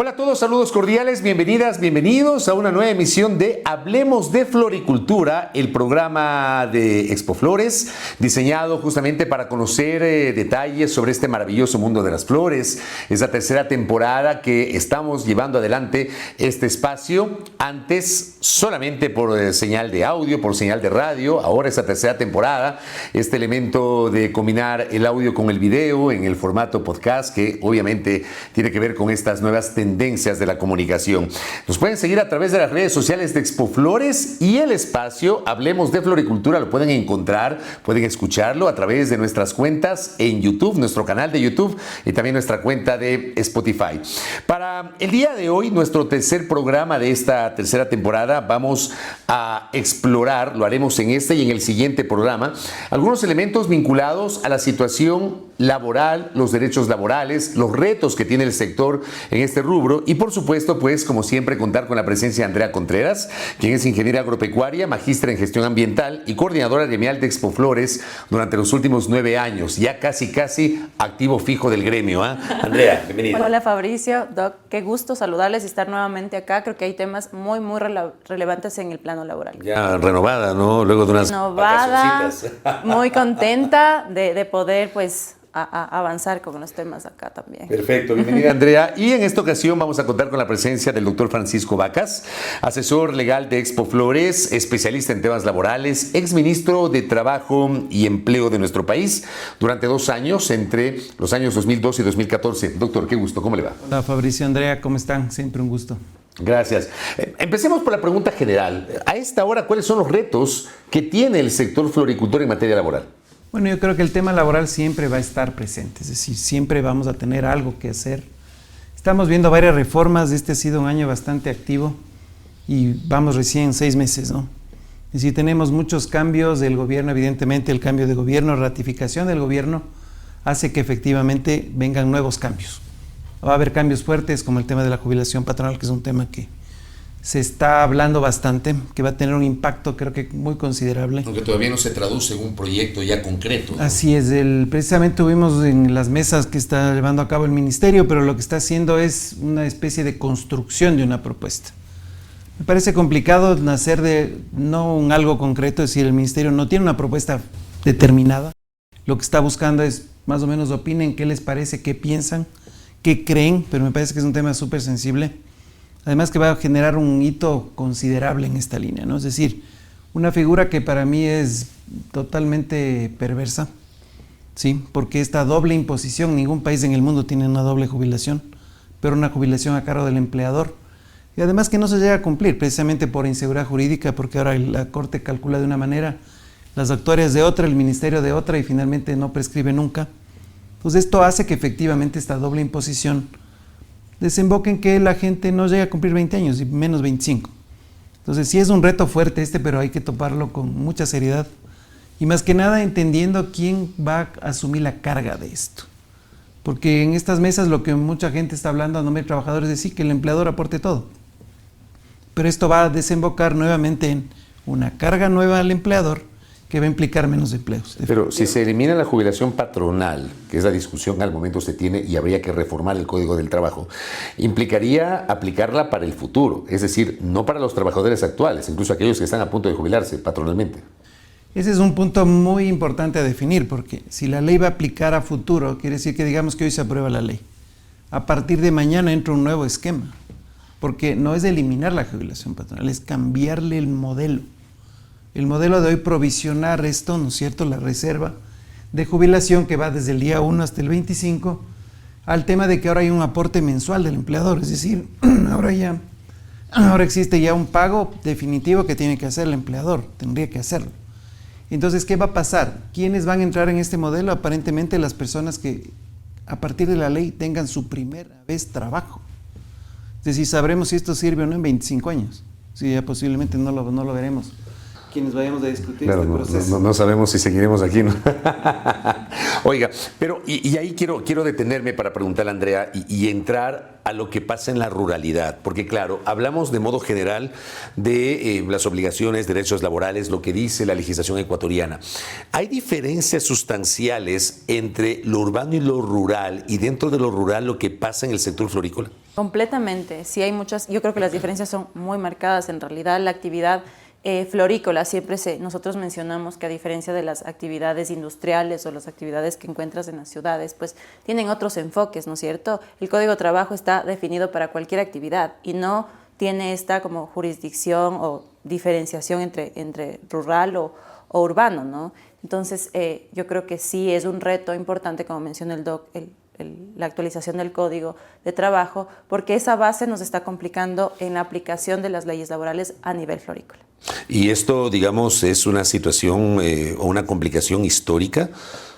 Hola a todos, saludos cordiales, bienvenidas, bienvenidos a una nueva emisión de Hablemos de Floricultura, el programa de Expoflores, diseñado justamente para conocer detalles sobre este maravilloso mundo de las flores. Es la tercera temporada que estamos llevando adelante este espacio, antes solamente por señal de audio, por señal de radio, ahora es la tercera temporada, este elemento de combinar el audio con el video en el formato podcast, que obviamente tiene que ver con estas nuevas tendencias de la comunicación. Nos pueden seguir a través de las redes sociales de Expoflores y el espacio Hablemos de Floricultura lo pueden encontrar, pueden escucharlo a través de nuestras cuentas en YouTube, nuestro canal de YouTube y también nuestra cuenta de Spotify. Para el día de hoy, nuestro tercer programa de esta tercera temporada, vamos a explorar, lo haremos en este y en el siguiente programa, algunos elementos vinculados a la situación laboral, los derechos laborales, los retos que tiene el sector en este rubro y por supuesto, pues como siempre, contar con la presencia de Andrea Contreras, quien es ingeniera agropecuaria, magíster en gestión ambiental y coordinadora gremial de Expoflores durante los últimos 9 años, ya casi activo fijo del gremio. Andrea, bienvenida. Hola Fabricio, Doc, qué gusto saludarles y estar nuevamente acá. Creo que hay temas muy relevantes en el plano laboral. Ya renovada, ¿no? Luego de unas vacacioncitas. Muy contenta de poder, pues, a avanzar con los temas acá también. Perfecto, bienvenida Andrea. Y en esta ocasión vamos a contar con la presencia del doctor Francisco Vacas, asesor legal de Expoflores, especialista en temas laborales, exministro de Trabajo y Empleo de nuestro país durante 2 años, entre los años 2012 y 2014. Doctor, qué gusto, ¿cómo le va? Hola Fabricio, Andrea, ¿cómo están? Siempre un gusto. Gracias. Empecemos por la pregunta general. A esta hora, ¿cuáles son los retos que tiene el sector floricultor en materia laboral? Bueno, yo creo que el tema laboral siempre va a estar presente, es decir, siempre vamos a tener algo que hacer. Estamos viendo varias reformas, este ha sido un año bastante activo y vamos recién 6 meses, ¿no? Es decir, tenemos muchos cambios del gobierno, evidentemente el cambio de gobierno, ratificación del gobierno, hace que efectivamente vengan nuevos cambios. Va a haber cambios fuertes como el tema de la jubilación patronal, que es un tema que se está hablando bastante, que va a tener un impacto creo que muy considerable. Aunque todavía no se traduce en un proyecto ya concreto, ¿no? Así es, precisamente tuvimos en las mesas que está llevando a cabo el ministerio, pero lo que está haciendo es una especie de construcción de una propuesta. Me parece complicado nacer de no un algo concreto, es decir, el ministerio no tiene una propuesta determinada. Lo que está buscando es más o menos opinen qué les parece, qué piensan, qué creen, pero me parece que es un tema súper sensible. Además que va a generar un hito considerable en esta línea, ¿no? Es decir, una figura que para mí es totalmente perversa, ¿sí? Porque esta doble imposición, ningún país en el mundo tiene una doble jubilación, pero una jubilación a cargo del empleador. Y además que no se llega a cumplir, precisamente por inseguridad jurídica, porque ahora la Corte calcula de una manera, las actuarias de otra, el Ministerio de otra, y finalmente no prescribe nunca. Entonces esto hace que efectivamente esta doble imposición desemboca en que la gente no llega a cumplir 20 años y menos 25. Entonces sí es un reto fuerte pero hay que toparlo con mucha seriedad y más que nada entendiendo quién va a asumir la carga de esto. Porque en estas mesas lo que mucha gente está hablando a nombre de trabajadores es decir que el empleador aporte todo. Pero esto va a desembocar nuevamente en una carga nueva al empleador que va a implicar menos empleos. Pero si se elimina la jubilación patronal, que es la discusión que al momento se tiene y habría que reformar el Código del Trabajo, implicaría aplicarla para el futuro, es decir, no para los trabajadores actuales, incluso aquellos que están a punto de jubilarse patronalmente. Ese es un punto muy importante a definir, porque si la ley va a aplicar a futuro, quiere decir que digamos que hoy se aprueba la ley. A partir de mañana entra un nuevo esquema, porque no es eliminar la jubilación patronal, es cambiarle el modelo. El modelo de hoy provisionar esto, ¿no es cierto?, la reserva de jubilación que va desde el día 1 hasta el 25, al tema de que ahora hay un aporte mensual del empleador, es decir, ahora existe ya un pago definitivo que tiene que hacer el empleador, tendría que hacerlo. Entonces, ¿qué va a pasar? ¿Quiénes van a entrar en este modelo? Aparentemente las personas que a partir de la ley tengan su primera vez trabajo. Es decir, sabremos si esto sirve o no en 25 años. Sí, ya posiblemente no lo veremos. Quienes vayamos a discutir claro, este proceso. No sabemos si seguiremos aquí, ¿no? Oiga, pero y ahí quiero detenerme para preguntarle a Andrea y entrar a lo que pasa en la ruralidad, porque claro, hablamos de modo general de las obligaciones, derechos laborales, lo que dice la legislación ecuatoriana. ¿Hay diferencias sustanciales entre lo urbano y lo rural, y dentro de lo rural lo que pasa en el sector florícola? Completamente, sí hay muchas, yo creo que las diferencias son muy marcadas. En realidad la actividad florícola nosotros mencionamos que a diferencia de las actividades industriales o las actividades que encuentras en las ciudades, pues tienen otros enfoques, ¿no es cierto? El Código de Trabajo está definido para cualquier actividad y no tiene esta como jurisdicción o diferenciación entre rural o urbano, ¿no? Entonces yo creo que sí es un reto importante, como menciona el doc, la actualización del Código de Trabajo, porque esa base nos está complicando en la aplicación de las leyes laborales a nivel florícola. Y esto, digamos, es una situación o una complicación histórica.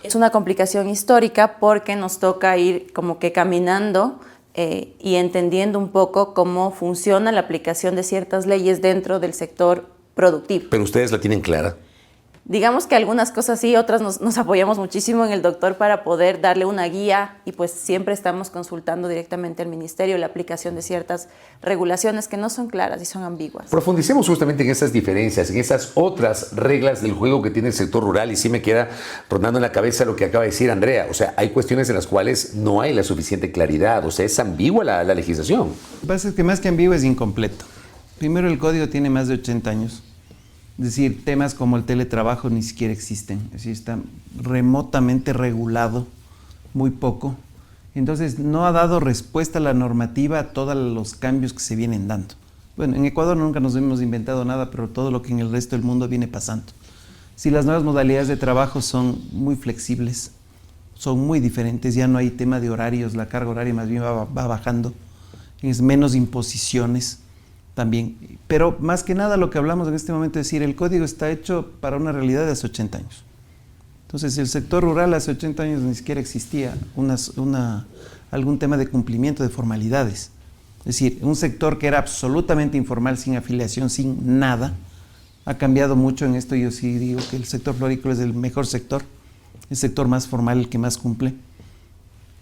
Es una complicación histórica porque nos toca ir como que caminando y entendiendo un poco cómo funciona la aplicación de ciertas leyes dentro del sector productivo. Pero ustedes la tienen clara. Digamos que algunas cosas sí, otras nos apoyamos muchísimo en el doctor para poder darle una guía y pues siempre estamos consultando directamente al ministerio la aplicación de ciertas regulaciones que no son claras y son ambiguas. Profundicemos justamente en esas diferencias, en esas otras reglas del juego que tiene el sector rural y sí me queda rondando en la cabeza lo que acaba de decir Andrea. O sea, hay cuestiones en las cuales no hay la suficiente claridad, o sea, es ambigua la legislación. Lo que pasa es que más que ambiguo es incompleto. Primero, el código tiene más de 80 años. Es decir, temas como el teletrabajo ni siquiera existen. Es decir, está remotamente regulado, muy poco. Entonces, no ha dado respuesta a la normativa a todos los cambios que se vienen dando. Bueno, en Ecuador nunca nos hemos inventado nada, pero todo lo que en el resto del mundo viene pasando. Si las nuevas modalidades de trabajo son muy flexibles, son muy diferentes, ya no hay tema de horarios, la carga horaria más bien va bajando, es menos imposiciones también. Pero más que nada lo que hablamos en este momento es decir, el código está hecho para una realidad de hace 80 años. Entonces, el sector rural hace 80 años ni siquiera existía algún tema de cumplimiento de formalidades. Es decir, un sector que era absolutamente informal, sin afiliación, sin nada, ha cambiado mucho en esto. Yo sí digo que el sector florícola es el mejor sector, el sector más formal, el que más cumple.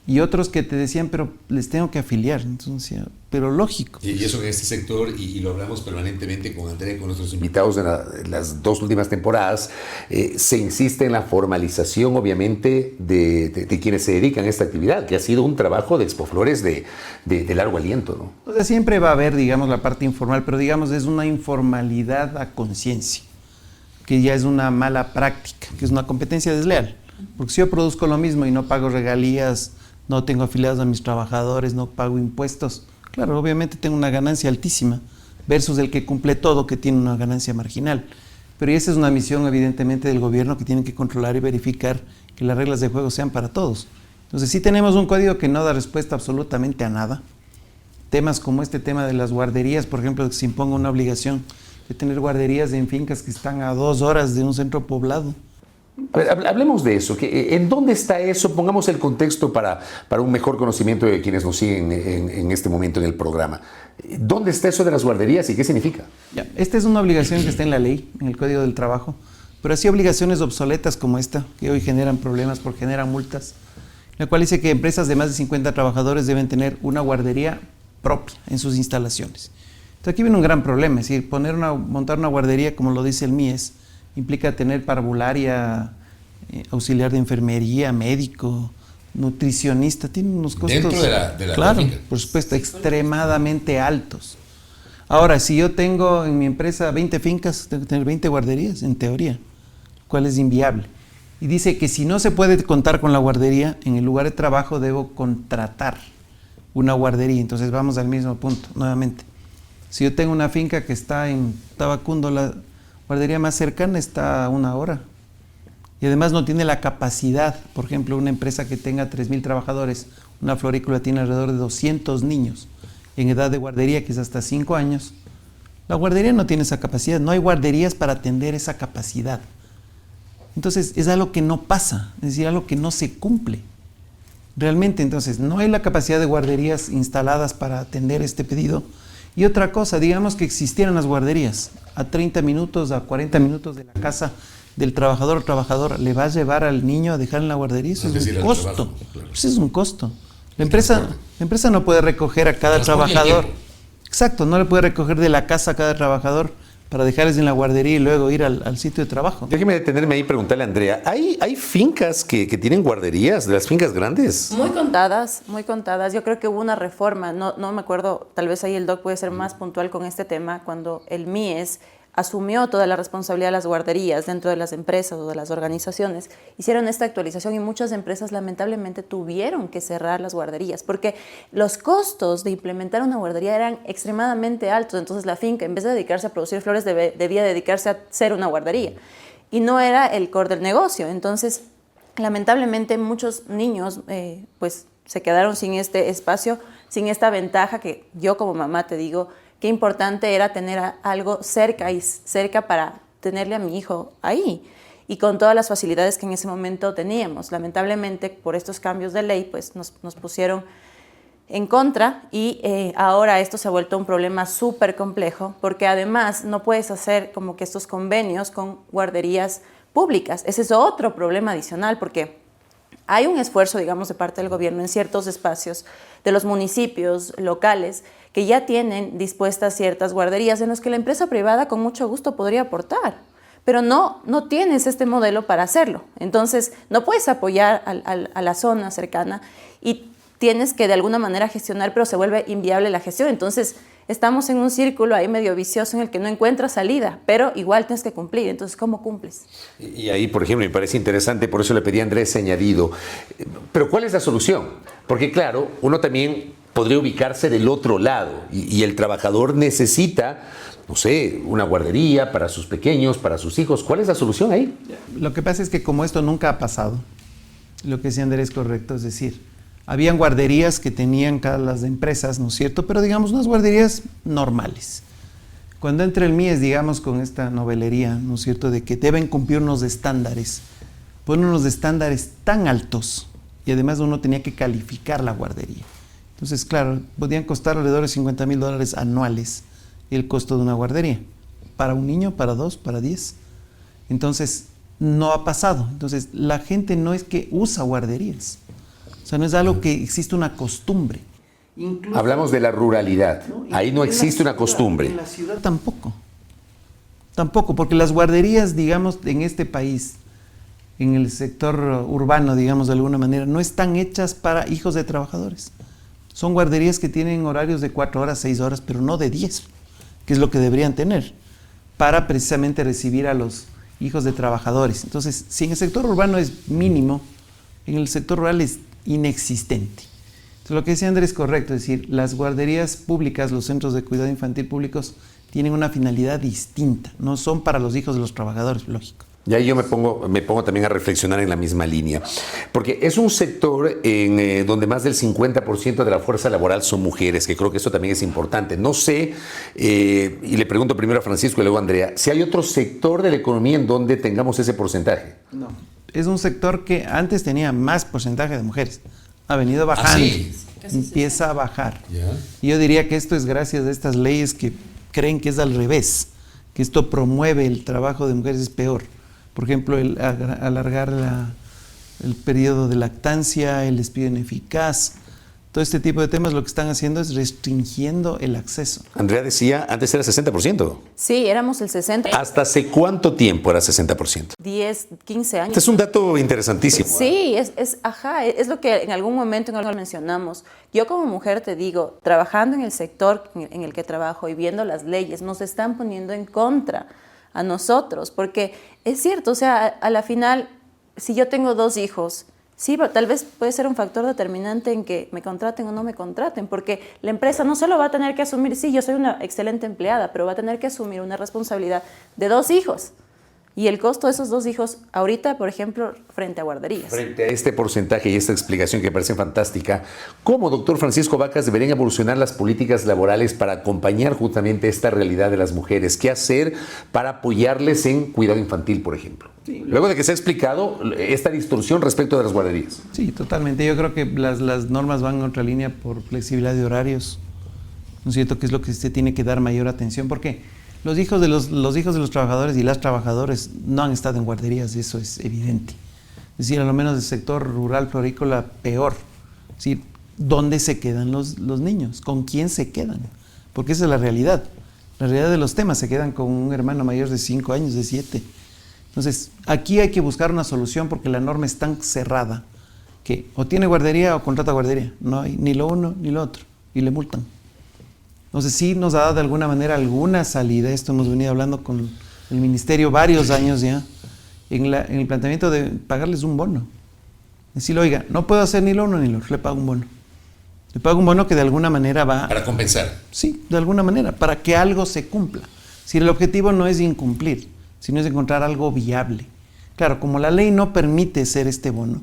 Y otros que te decían, pero les tengo que afiliar. Entonces, pero lógico. Y eso en este sector, y lo hablamos permanentemente con Andrea y con nuestros invitados en las dos últimas temporadas, se insiste en la formalización, obviamente, de quienes se dedican a esta actividad, que ha sido un trabajo de Expoflores de largo aliento, ¿no? O sea, siempre va a haber, digamos, la parte informal, pero digamos, es una informalidad a conciencia, que ya es una mala práctica, que es una competencia desleal. Porque si yo produzco lo mismo y no pago regalías, no tengo afiliados a mis trabajadores, no pago impuestos, claro, obviamente tengo una ganancia altísima versus el que cumple todo, que tiene una ganancia marginal. Pero esa es una misión evidentemente del gobierno, que tiene que controlar y verificar que las reglas de juego sean para todos. Entonces sí tenemos un código que no da respuesta absolutamente a nada. Temas como este tema de las guarderías, por ejemplo, que se imponga una obligación de tener guarderías en fincas que están a 2 horas de un centro poblado. A ver, hablemos de eso. ¿En dónde está eso? Pongamos el contexto para un mejor conocimiento de quienes nos siguen en este momento en el programa. ¿Dónde está eso de las guarderías y qué significa? Ya, esta es una obligación que está en la ley, en el Código del Trabajo, pero así obligaciones obsoletas como esta, que hoy generan problemas porque generan multas, la cual dice que empresas de más de 50 trabajadores deben tener una guardería propia en sus instalaciones. Entonces aquí viene un gran problema, es decir, montar una guardería, como lo dice el MIES, implica tener parvularia, auxiliar de enfermería, médico, nutricionista, tiene unos costos, dentro de la claro, finca, por supuesto, extremadamente altos. Ahora, si yo tengo en mi empresa 20 fincas, tengo que tener 20 guarderías, en teoría, lo cual es inviable. Y dice que si no se puede contar con la guardería, en el lugar de trabajo debo contratar una guardería. Entonces vamos al mismo punto, nuevamente. Si yo tengo una finca que está en Tabacundo, la guardería más cercana está a 1 hora. Y además no tiene la capacidad, por ejemplo, una empresa que tenga 3,000 trabajadores, una florícola tiene alrededor de 200 niños en edad de guardería, que es hasta 5 años. La guardería no tiene esa capacidad, no hay guarderías para atender esa capacidad. Entonces es algo que no pasa, es decir, algo que no se cumple. Realmente, entonces, no hay la capacidad de guarderías instaladas para atender este pedido. Y otra cosa, digamos que existieran las guarderías a 30 minutos, a 40 minutos de la casa del trabajador o trabajadora, ¿le va a llevar al niño a dejar en la guardería? Eso es un costo. Trabajo, claro. Eso es un costo. La empresa no puede recoger a cada trabajador. Exacto, no le puede recoger de la casa a cada trabajador para dejarles en la guardería y luego ir al sitio de trabajo. Déjeme detenerme ahí y preguntarle a Andrea, ¿hay fincas que tienen guarderías, de las fincas grandes? Muy contadas, muy contadas. Yo creo que hubo una reforma, no me acuerdo, tal vez ahí el doc puede ser más puntual con este tema, cuando el MIES asumió toda la responsabilidad de las guarderías dentro de las empresas o de las organizaciones, hicieron esta actualización y muchas empresas lamentablemente tuvieron que cerrar las guarderías porque los costos de implementar una guardería eran extremadamente altos. Entonces la finca, en vez de dedicarse a producir flores, debía dedicarse a ser una guardería y no era el core del negocio. Entonces, lamentablemente muchos niños pues se quedaron sin este espacio, sin esta ventaja que yo como mamá te digo, qué importante era tener algo cerca para tenerle a mi hijo ahí y con todas las facilidades que en ese momento teníamos. Lamentablemente, por estos cambios de ley, pues nos pusieron en contra y ahora esto se ha vuelto un problema súper complejo porque además no puedes hacer como que estos convenios con guarderías públicas. Ese es otro problema adicional porque hay un esfuerzo, digamos, de parte del gobierno en ciertos espacios de los municipios locales que ya tienen dispuestas ciertas guarderías en las que la empresa privada con mucho gusto podría aportar, pero no tienes este modelo para hacerlo. Entonces, no puedes apoyar a la zona cercana y tienes que de alguna manera gestionar, pero se vuelve inviable la gestión. Entonces, estamos en un círculo ahí medio vicioso en el que no encuentras salida, pero igual tienes que cumplir. Entonces, ¿cómo cumples? Y ahí, por ejemplo, me parece interesante, por eso le pedí a Andrés ese añadido. Pero ¿cuál es la solución? Porque claro, uno también podría ubicarse del otro lado y el trabajador necesita, no sé, una guardería para sus pequeños, para sus hijos. ¿Cuál es la solución ahí? Lo que pasa es que como esto nunca ha pasado, lo que decía Andrés es correcto, es decir, habían guarderías que tenían cada las empresas, ¿no es cierto? Pero digamos unas guarderías normales. Cuando entra el MIES, digamos, con esta novelería, ¿no es cierto?, de que deben cumplir unos estándares, ponen unos estándares tan altos y además uno tenía que calificar la guardería. Entonces, claro, podían costar alrededor de $50,000 anuales el costo de una guardería. Para un niño, para 2, para 10. Entonces, no ha pasado. Entonces, la gente no es que usa guarderías. O sea, no es algo que existe una costumbre. Incluso, hablamos de la ruralidad. Ahí no existe una costumbre. En la ciudad tampoco. Tampoco, porque las guarderías, digamos, en este país, en el sector urbano, digamos, de alguna manera, no están hechas para hijos de trabajadores. Son guarderías que tienen horarios de 4 horas, 6 horas, pero no de 10, que es lo que deberían tener, para precisamente recibir a los hijos de trabajadores. Entonces, si en el sector urbano es mínimo, en el sector rural es inexistente. Entonces, lo que decía Andrés es correcto, es decir, las guarderías públicas, los centros de cuidado infantil públicos, tienen una finalidad distinta, no son para los hijos de los trabajadores, lógico. Y ahí yo me pongo también a reflexionar en la misma línea, porque es un sector donde más del 50% de la fuerza laboral son mujeres, que creo que eso también es importante. No sé, y le pregunto primero a Francisco y luego a Andrea, si hay otro sector de la economía en donde tengamos ese porcentaje. No, es un sector que antes tenía más porcentaje de mujeres, ha venido bajando, empieza a bajar. ¿Ya? Y yo diría que esto es gracias a estas leyes que creen que es al revés, que esto promueve el trabajo de mujeres, es peor. Por ejemplo, el alargar el periodo de lactancia, el despido ineficaz, todo este tipo de temas lo que están haciendo es restringiendo el acceso. Andrea decía, antes era 60%. Sí, éramos el 60%. ¿Hasta hace cuánto tiempo era 60%? 10, 15 años. Este es un dato interesantísimo. Sí, es lo que en algún momento mencionamos. Yo como mujer te digo, trabajando en el sector en el que trabajo y viendo las leyes, nos están poniendo en contra a nosotros, porque es cierto, o sea, a la final, si yo tengo 2 hijos, sí, tal vez puede ser un factor determinante en que me contraten o no me contraten, porque la empresa no solo va a tener que asumir, sí, yo soy una excelente empleada, pero va a tener que asumir una responsabilidad de 2 hijos. Y el costo de esos 2 hijos, ahorita, por ejemplo, frente a guarderías. Frente a este porcentaje y esta explicación que me parece fantástica, ¿cómo, doctor Francisco Vacas, deberían evolucionar las políticas laborales para acompañar justamente esta realidad de las mujeres? ¿Qué hacer para apoyarles en cuidado infantil, por ejemplo? Sí, luego de que se ha explicado esta distorsión respecto de las guarderías. Sí, totalmente. Yo creo que las normas van en otra línea por flexibilidad de horarios. ¿No es cierto? Que es lo que se tiene que dar mayor atención. ¿Por qué? Los hijos de los trabajadores y las trabajadoras no han estado en guarderías, eso es evidente. Es decir, a lo menos el sector rural florícola peor. Es decir, ¿dónde se quedan los niños? ¿Con quién se quedan? Porque esa es la realidad. La realidad de los temas se quedan con un hermano mayor de 5 años, de 7. Entonces, aquí hay que buscar una solución porque la norma es tan cerrada que o tiene guardería o contrata guardería. No hay ni lo uno ni lo otro y le multan. Entonces, sí nos ha dado de alguna manera alguna salida. Esto hemos venido hablando con el ministerio varios años ya, en el planteamiento de pagarles un bono. Decirle, oiga, no puedo hacer ni lo uno ni lo otro, le pago un bono. Le pago un bono que de alguna manera va... Para compensar. Sí, de alguna manera, para que algo se cumpla. Si el objetivo no es incumplir, sino es encontrar algo viable. Claro, como la ley no permite ser este bono,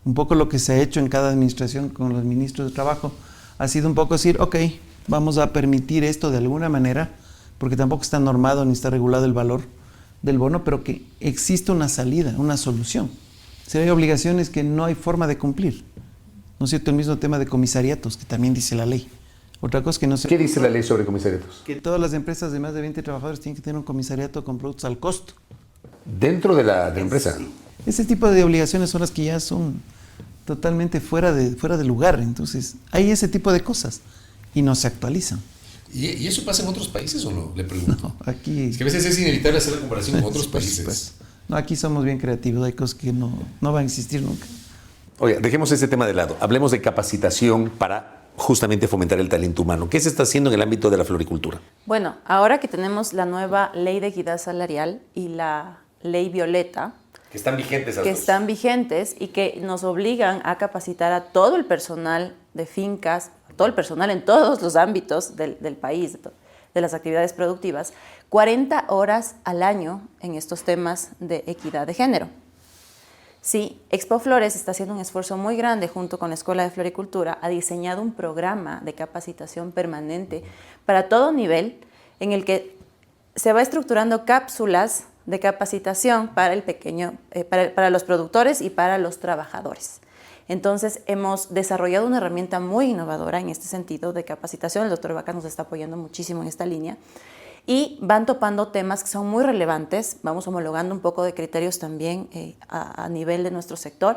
un poco lo que se ha hecho en cada administración con los ministros de trabajo ha sido un poco decir, ok, vamos a permitir esto de alguna manera, porque tampoco está normado ni está regulado el valor del bono, pero que existe una salida, una solución. Si hay obligaciones que no hay forma de cumplir. ¿No es cierto? El mismo tema de comisariatos, que también dice la ley. Otra cosa que no sé... ¿Qué dice la ley sobre comisariatos? Que todas las empresas de más de 20 trabajadores tienen que tener un comisariato con productos al costo. Dentro de la empresa. Sí. Ese tipo de obligaciones son las que ya son totalmente fuera de lugar. Entonces, hay ese tipo de cosas y no se actualizan. ¿Y eso pasa en otros países o no? Le pregunto. No, aquí... Es que a veces es inevitable hacer la comparación con otros Por países. supuesto. No, aquí somos bien creativos, hay cosas que no van a existir nunca. Oiga, dejemos ese tema de lado. Hablemos de capacitación para justamente fomentar el talento humano. ¿Qué se está haciendo en el ámbito de la floricultura? Bueno, ahora que tenemos la nueva Ley de Equidad Salarial y la Ley Violeta, Que están vigentes. que están vigentes y que nos obligan a capacitar a todo el personal de fincas, a todo el personal en todos los ámbitos del país, de las actividades productivas, 40 horas al año en estos temas de equidad de género. Sí, Expo Flores está haciendo un esfuerzo muy grande junto con la Escuela de Floricultura, ha diseñado un programa de capacitación permanente para todo nivel en el que se va estructurando cápsulas de capacitación para para los productores y para los trabajadores. Entonces, hemos desarrollado una herramienta muy innovadora en este sentido de capacitación. El doctor Vaca nos está apoyando muchísimo en esta línea. Y van topando temas que son muy relevantes. Vamos homologando un poco de criterios también a nivel de nuestro sector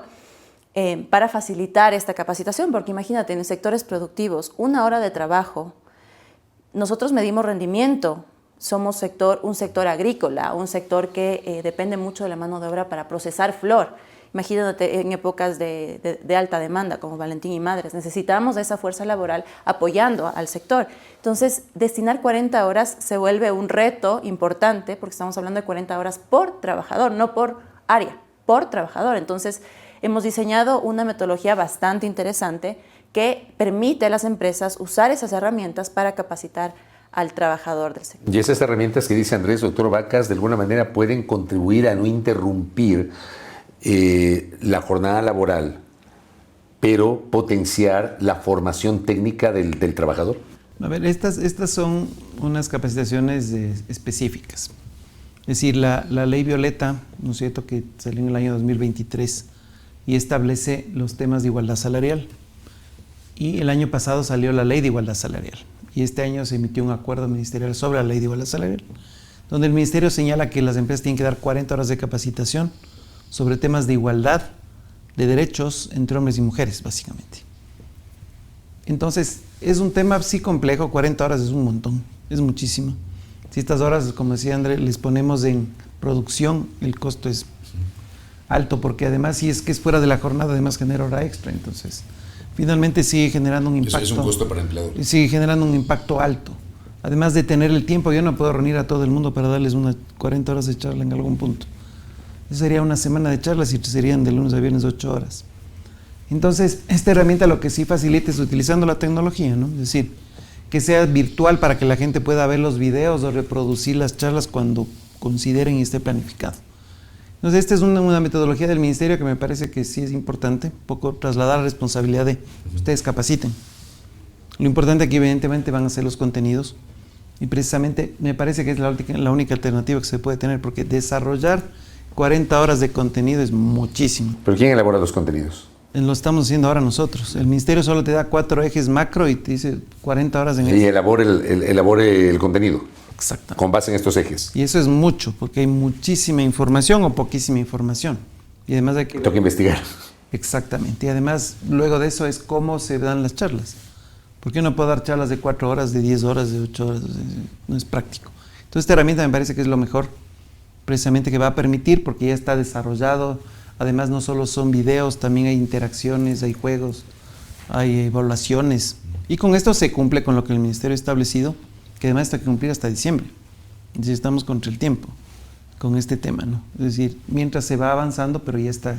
para facilitar esta capacitación. Porque imagínate, en sectores productivos, 1 hora de trabajo, nosotros medimos rendimiento. Somos un sector agrícola, un sector que depende mucho de la mano de obra para procesar flor. Imagínate en épocas de alta demanda como Valentín y Madres, necesitamos de esa fuerza laboral apoyando al sector. Entonces, destinar 40 horas se vuelve un reto importante porque estamos hablando de 40 horas por trabajador, no por área, por trabajador. Entonces, hemos diseñado una metodología bastante interesante que permite a las empresas usar esas herramientas para capacitar al trabajador del sector. Y esas herramientas que dice Andrés, doctor Vacas, de alguna manera pueden contribuir a no interrumpir la jornada laboral, pero potenciar la formación técnica del trabajador. A ver, estas son unas capacitaciones específicas. Es decir, la ley Violeta, ¿no es cierto?, que salió en el año 2023 y establece los temas de igualdad salarial. Y el año pasado salió la ley de igualdad salarial. Y este año se emitió un acuerdo ministerial sobre la ley de igualdad salarial, donde el ministerio señala que las empresas tienen que dar 40 horas de capacitación sobre temas de igualdad de derechos entre hombres y mujeres, básicamente. Entonces, es un tema sí complejo, 40 horas es un montón, es muchísimo. Si estas horas, como decía André, les ponemos en producción, el costo es alto, porque además si es que es fuera de la jornada, además genera hora extra, entonces finalmente sigue generando un impacto. Eso es un costo para el empleador. Sigue generando un impacto alto. Además de tener el tiempo, yo no puedo reunir a todo el mundo para darles unas 40 horas de charla en algún punto. Eso sería una semana de charlas y serían de lunes a viernes 8 horas. Entonces, esta herramienta lo que sí facilita es utilizando la tecnología, ¿no? Es decir, que sea virtual para que la gente pueda ver los videos o reproducir las charlas cuando consideren y esté planificado. Entonces, esta es una metodología del ministerio que me parece que sí es importante, un poco trasladar la responsabilidad de ustedes capaciten. Lo importante aquí, evidentemente, van a ser los contenidos y precisamente me parece que es la única alternativa que se puede tener, porque desarrollar 40 horas de contenido es muchísimo. ¿Pero quién elabora los contenidos? Lo estamos haciendo ahora nosotros. El ministerio solo te da 4 ejes macro y te dice 40 horas en Y elabore el contenido. Exacto. Con base en estos ejes. Y eso es mucho, porque hay muchísima información o poquísima información. Y además hay que... Tengo que investigar. Exactamente. Y además, luego de eso es cómo se dan las charlas. ¿Por qué no puedo dar charlas de 4 horas, de 10 horas, de 8 horas? No es práctico. Entonces esta herramienta me parece que es lo mejor, precisamente que va a permitir, porque ya está desarrollado. Además no solo son videos, también hay interacciones, hay juegos, hay evaluaciones. Y con esto se cumple con lo que el Ministerio ha establecido, que además está que cumplir hasta diciembre. Entonces estamos contra el tiempo con este tema, ¿no? Es decir, mientras se va avanzando, pero ya está,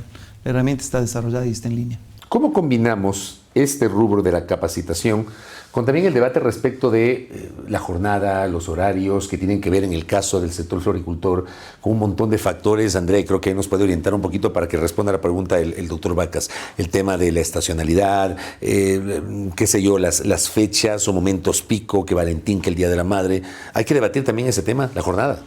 la herramienta está desarrollada y está en línea. ¿Cómo combinamos este rubro de la capacitación con también el debate respecto de la jornada, los horarios que tienen que ver en el caso del sector floricultor con un montón de factores? Andrea, creo que ahí nos puede orientar un poquito para que responda a la pregunta el doctor Vacas. El tema de la estacionalidad, qué sé yo, las fechas o momentos pico, que Valentín, que el Día de la Madre. Hay que debatir también ese tema, la jornada.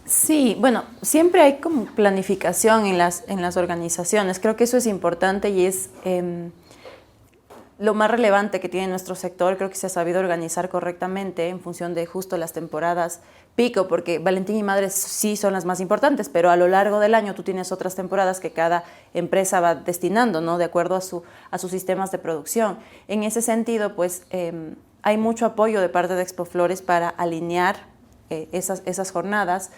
Sí, bueno, siempre hay como planificación en las organizaciones. Creo que eso es importante y es lo más relevante que tiene nuestro sector. Creo que se ha sabido organizar correctamente en función de justo las temporadas pico, porque Valentín y Madres sí son las más importantes, pero a lo largo del año tú tienes otras temporadas que cada empresa va destinando, ¿no? De acuerdo a sus sistemas de producción. En ese sentido, pues hay mucho apoyo de parte de Expoflores para alinear esas jornadas.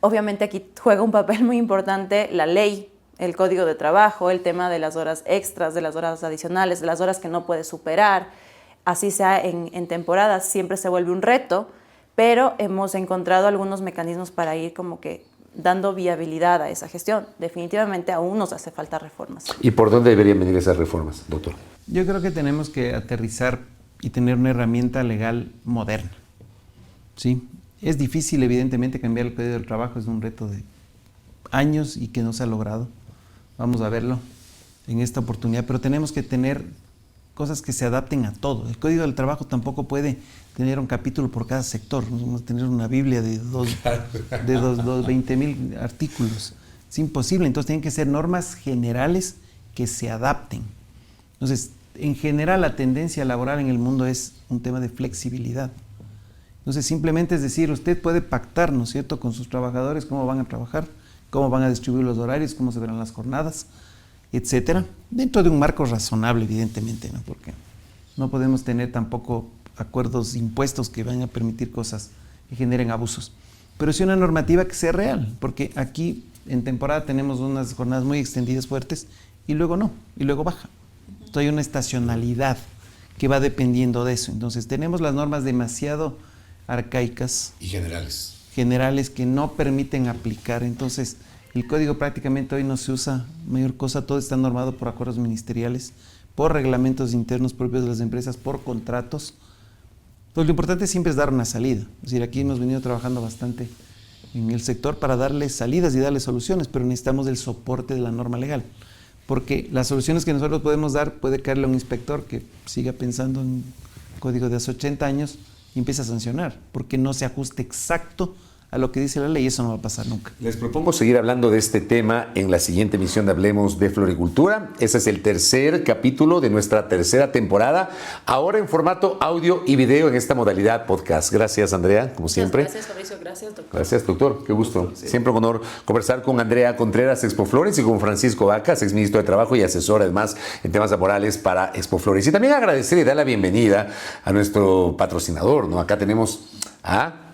Obviamente aquí juega un papel muy importante la ley, el código de trabajo, el tema de las horas extras, de las horas adicionales, de las horas que no puedes superar. Así sea en temporadas, siempre se vuelve un reto, pero hemos encontrado algunos mecanismos para ir como que dando viabilidad a esa gestión. Definitivamente aún nos hace falta reformas. ¿Y por dónde deberían venir esas reformas, doctor? Yo creo que tenemos que aterrizar y tener una herramienta legal moderna, ¿sí? Es difícil, evidentemente, cambiar el Código del Trabajo, es un reto de años y que no se ha logrado. Vamos a verlo en esta oportunidad, pero tenemos que tener cosas que se adapten a todo. El Código del Trabajo tampoco puede tener un capítulo por cada sector, no vamos a tener una Biblia de 20,000 artículos. Es imposible, entonces tienen que ser normas generales que se adapten. Entonces, en general, la tendencia laboral en el mundo es un tema de flexibilidad. Entonces, simplemente es decir, usted puede pactar, ¿no es cierto?, con sus trabajadores cómo van a trabajar, cómo van a distribuir los horarios, cómo se verán las jornadas, etcétera, dentro de un marco razonable, evidentemente, ¿no? Porque no podemos tener tampoco acuerdos impuestos que van a permitir cosas que generen abusos. Pero sí una normativa que sea real, porque aquí en temporada tenemos unas jornadas muy extendidas, fuertes, y luego no, y luego baja. Entonces hay una estacionalidad que va dependiendo de eso. Entonces tenemos las normas demasiado arcaicas y generales que no permiten aplicar. Entonces el código prácticamente hoy no se usa mayor cosa, todo está normado por acuerdos ministeriales, por reglamentos internos propios de las empresas, por contratos. Entonces lo importante siempre es dar una salida. Es decir, aquí hemos venido trabajando bastante en el sector para darle salidas y darle soluciones, pero necesitamos el soporte de la norma legal, porque las soluciones que nosotros podemos dar puede caerle a un inspector que siga pensando en un código de hace 80 años y empieza a sancionar, porque no se ajuste exacto a lo que dice la ley, y eso no va a pasar nunca. Les propongo seguir hablando de este tema en la siguiente emisión de Hablemos de Floricultura. Ese es el tercer capítulo de nuestra tercera temporada, ahora en formato audio y video en esta modalidad podcast. Gracias, Andrea, como siempre. Gracias, Fabricio. Gracias, doctor. Gracias, doctor. Qué gusto. Siempre un honor conversar con Andrea Contreras, Expoflores, y con Francisco Vacas, exministro de Trabajo y asesor, además, en temas laborales para Expoflores. Y también agradecer y dar la bienvenida a nuestro patrocinador, ¿no? Acá tenemos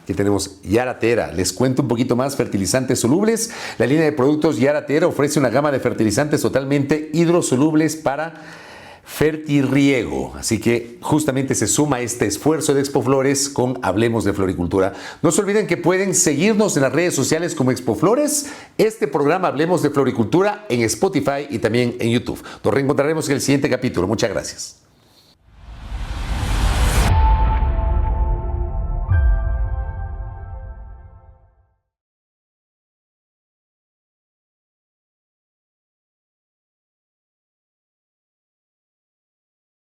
Aquí tenemos Yaratera. Les cuento un poquito más. Fertilizantes solubles. La línea de productos Yaratera ofrece una gama de fertilizantes totalmente hidrosolubles para fertirriego. Así que justamente se suma este esfuerzo de Expoflores con Hablemos de Floricultura. No se olviden que pueden seguirnos en las redes sociales como Expoflores. Este programa Hablemos de Floricultura en Spotify y también en YouTube. Nos reencontraremos en el siguiente capítulo. Muchas gracias.